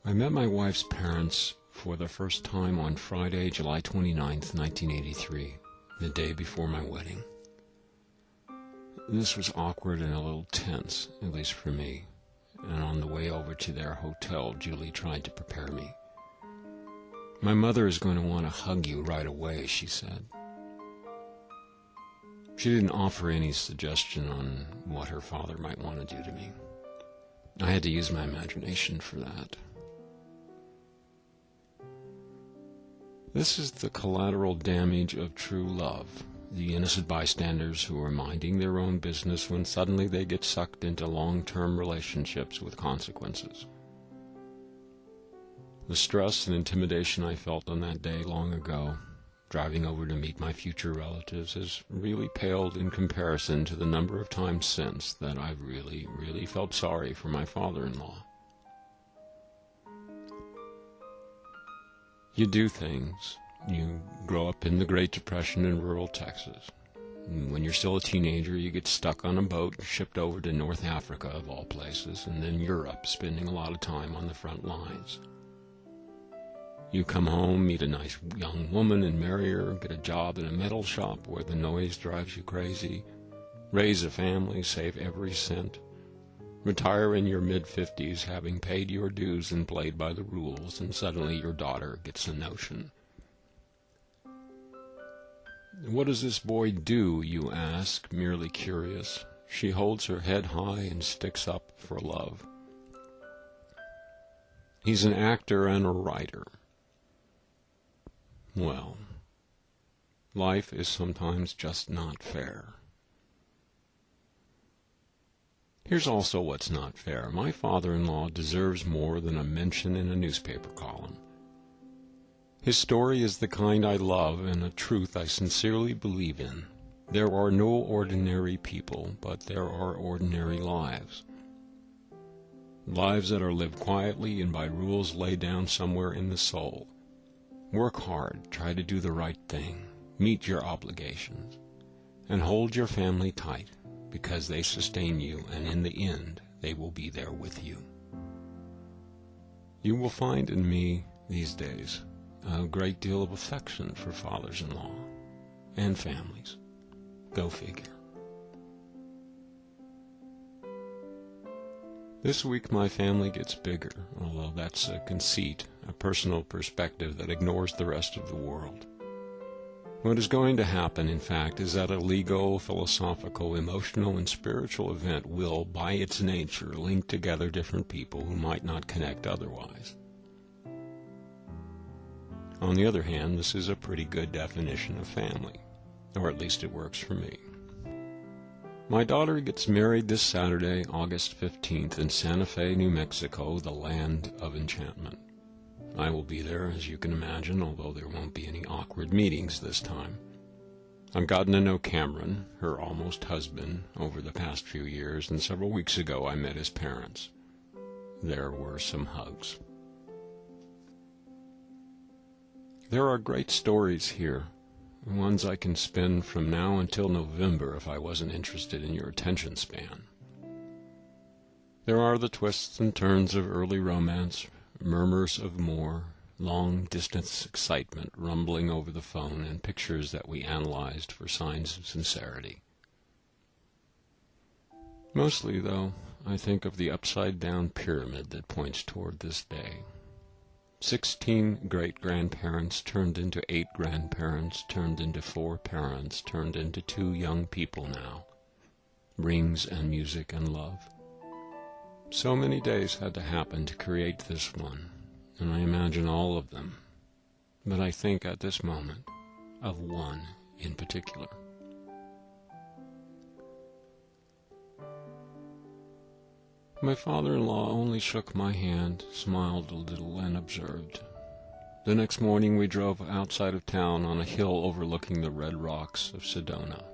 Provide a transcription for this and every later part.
I met my wife's parents for the first time on Friday, July 29th, 1983, the day before my wedding. This was awkward and a little tense, at least for me, and on the way over to their hotel, Julie tried to prepare me. "My mother is going to want to hug you right away," she said. She didn't offer any suggestion on what her father might want to do to me. I had to use my imagination for that. This is the collateral damage of true love. The innocent bystanders who are minding their own business when suddenly they get sucked into long-term relationships with consequences. The stress and intimidation I felt on that day long ago, driving over to meet my future relatives, has really paled in comparison to the number of times since that I've really felt sorry for my father-in-law. You do things. You grow up in the Great Depression in rural Texas. And when you're still a teenager, you get stuck on a boat and shipped over to North Africa, of all places, and then Europe, spending a lot of time on the front lines. You come home, meet a nice young woman and marry her, get a job in a metal shop where the noise drives you crazy, raise a family, save every cent, retire in your mid-50s having paid your dues and played by the rules, and suddenly your daughter gets a notion. What does this boy do, you ask, merely curious. She holds her head high and sticks up for love. He's an actor and a writer. Well, life is sometimes just not fair. Here's also what's not fair. My father-in-law deserves more than a mention in a newspaper column. His story is the kind I love and a truth I sincerely believe in. There are no ordinary people, but there are ordinary lives. Lives that are lived quietly and by rules laid down somewhere in the soul. Work hard, try to do the right thing, meet your obligations, and hold your family tight, because they sustain you, and in the end, they will be there with you. You will find in me, these days, a great deal of affection for fathers-in-law and families. Go figure. This week my family gets bigger, although that's a conceit, a personal perspective that ignores the rest of the world. What is going to happen, in fact, is that a legal, philosophical, emotional, and spiritual event will, by its nature, link together different people who might not connect otherwise. On the other hand, this is a pretty good definition of family, or at least it works for me. My daughter gets married this Saturday, August 15th, in Santa Fe, New Mexico, the land of enchantment. I will be there, as you can imagine, although there won't be any awkward meetings this time. I've gotten to know Cameron, her almost husband, over the past few years, and several weeks ago I met his parents. There were some hugs. There are great stories here, ones I can spin from now until November if I wasn't interested in your attention span. There are the twists and turns of early romance, murmurs of more, long-distance excitement rumbling over the phone, and pictures that we analyzed for signs of sincerity. Mostly, though, I think of the upside-down pyramid that points toward this day. 16 great-grandparents turned into 8 grandparents, turned into 4 parents, turned into 2 young people now. Rings and music and love. So many days had to happen to create this one, and I imagine all of them, but I think at this moment of one in particular. My father-in-law only shook my hand, smiled a little, and observed. The next morning we drove outside of town on a hill overlooking the red rocks of Sedona.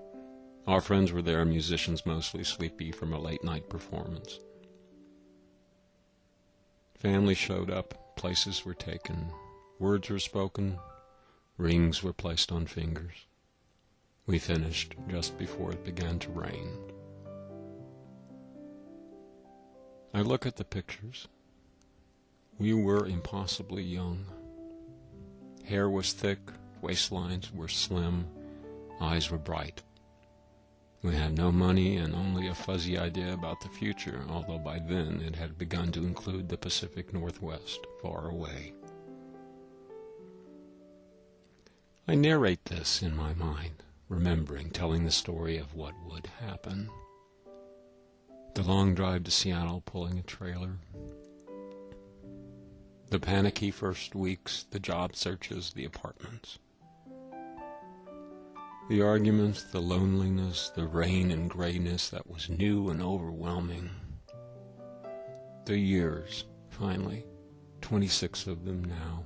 Our friends were there, musicians mostly sleepy from a late-night performance. Family showed up, places were taken, words were spoken, rings were placed on fingers. We finished just before it began to rain. I look at the pictures. We were impossibly young. Hair was thick, waistlines were slim, eyes were bright. We had no money and only a fuzzy idea about the future, although by then it had begun to include the Pacific Northwest, far away. I narrate this in my mind, remembering telling the story of what would happen. The long drive to Seattle pulling a trailer. The panicky first weeks, the job searches, the apartments. The arguments, the loneliness, the rain and grayness that was new and overwhelming. The years, finally, 26 of them now.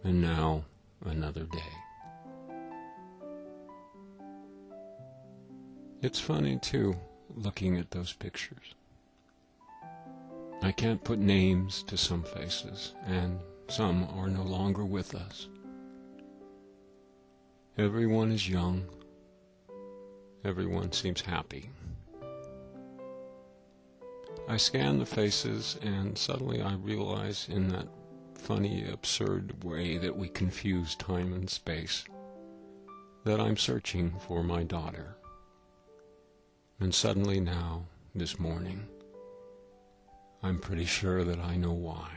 And now, another day. It's funny, too, looking at those pictures. I can't put names to some faces, and some are no longer with us. Everyone is young. Everyone seems happy. I scan the faces, and suddenly I realize in that funny, absurd way that we confuse time and space, that I'm searching for my daughter. And suddenly now, this morning, I'm pretty sure that I know why.